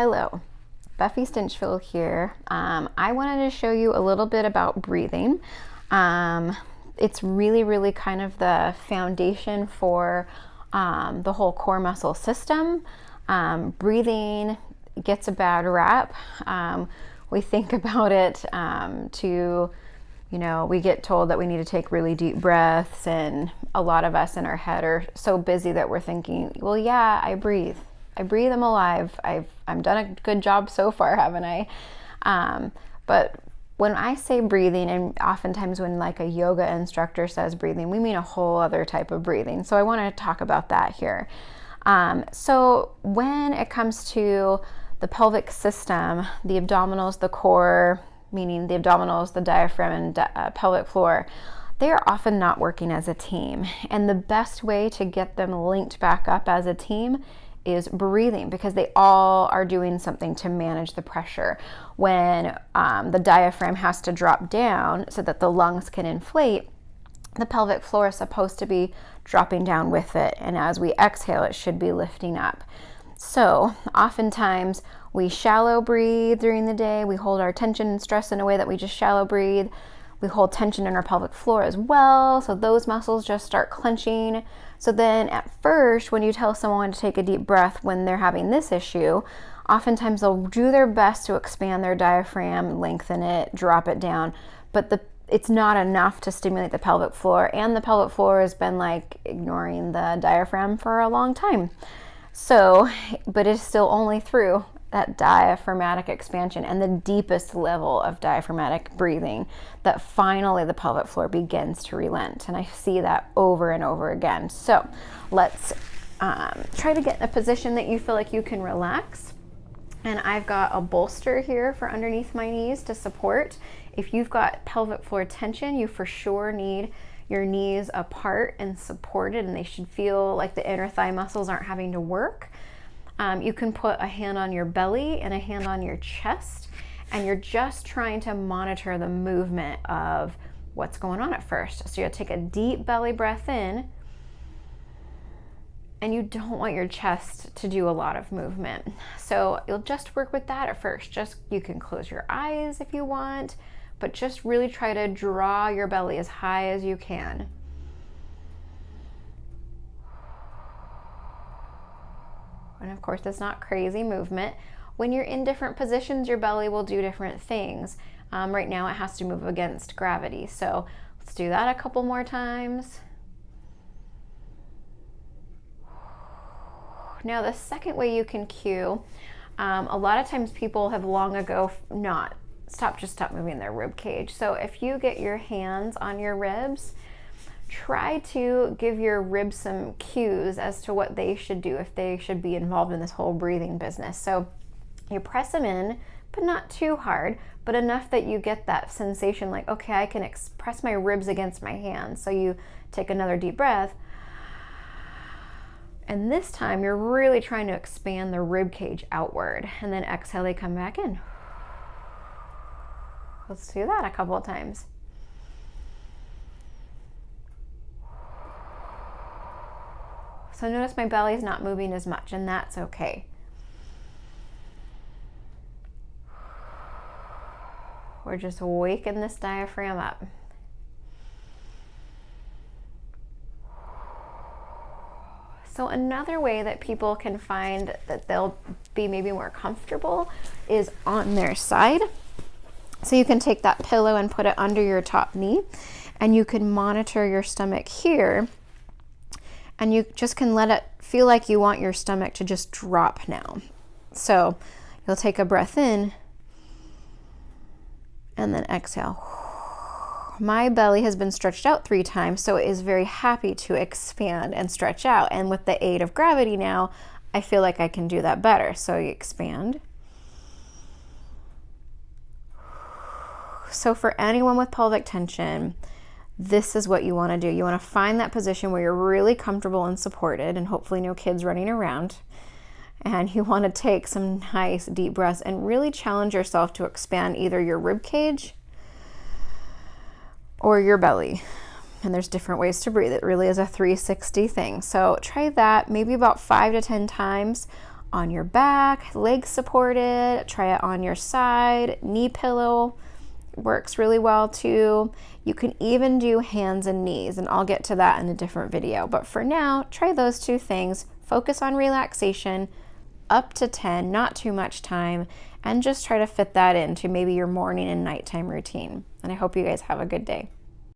Hello, Buffy Stinchfield here. I wanted to show you a little bit about breathing. It's really kind of the foundation for the whole core muscle system. Breathing gets a bad rap. We think about it we get told that we need to take really deep breaths, and a lot of us in our head are so busy that we're thinking, well, yeah, I breathe, I'm alive, I've done a good job so far, haven't I? But when I say breathing, and oftentimes when like a yoga instructor says breathing, we mean a whole other type of breathing. So I want to talk about that here. So when it comes to the pelvic system, the abdominals, the core, meaning the abdominals, the diaphragm, and pelvic floor, they are often not working as a team. And the best way to get them linked back up as a team is breathing, because they all are doing something to manage the pressure. When the diaphragm has to drop down so that the lungs can inflate, the pelvic floor is supposed to be dropping down with it, and as we exhale, it should be lifting up. So oftentimes we shallow breathe during the day. We hold our tension and stress in a way that we just shallow breathe. We hold tension in our pelvic floor as well, so those muscles just start clenching. So then at first, when you tell someone to take a deep breath when they're having this issue, oftentimes they'll do their best to expand their diaphragm, lengthen it, drop it down, but it's not enough to stimulate the pelvic floor, and the pelvic floor has been like ignoring the diaphragm for a long time. So, but it's still only through that diaphragmatic expansion and the deepest level of diaphragmatic breathing that finally the pelvic floor begins to relent. And I see that over and over again. So let's try to get in a position that you feel like you can relax. And I've got a bolster here for underneath my knees to support. If you've got pelvic floor tension, you for sure need your knees apart and supported, and they should feel like the inner thigh muscles aren't having to work. You can put a hand on your belly and a hand on your chest, and you're just trying to monitor the movement of what's going on at first. So you'll take a deep belly breath in, and you don't want your chest to do a lot of movement. So you'll just work with that at first. You can close your eyes if you want, but just really try to draw your belly as high as you can. And of course, it's not crazy movement. When you're in different positions, your belly will do different things. Right now, it has to move against gravity. So let's do that a couple more times. Now, the second way you can cue, a lot of times people have long ago stop moving their rib cage. So if you get your hands on your ribs, try to give your ribs some cues as to what they should do, if they should be involved in this whole breathing business. So you press them in, but not too hard, but enough that you get that sensation like, okay, I can press my ribs against my hands. So you take another deep breath, and this time you're really trying to expand the rib cage outward, and then exhale, they come back in. Let's do that a couple of times. So notice my belly is not moving as much, and that's okay. We're just waking this diaphragm up. So another way that people can find that they'll be maybe more comfortable is on their side. So you can take that pillow and put it under your top knee, and you can monitor your stomach here. And you just can let it feel like you want your stomach to just drop now. So you'll take a breath in and then exhale. My belly has been stretched out 3 times, so it is very happy to expand and stretch out. And with the aid of gravity now, I feel like I can do that better. So you expand. So for anyone with pelvic tension, this is what you want to do. You want to find that position where you're really comfortable and supported, and hopefully no kids running around. And you want to take some nice deep breaths and really challenge yourself to expand either your rib cage or your belly. And there's different ways to breathe. It really is a 360 thing. So try that maybe about 5 to 10 times on your back, legs supported. Try it on your side. Knee pillow works really well too. You can even do hands and knees, and I'll get to that in a different video. But for now, try those 2 things. Focus on relaxation, up to 10, not too much time, and just try to fit that into maybe your morning and nighttime routine. And I hope you guys have a good day.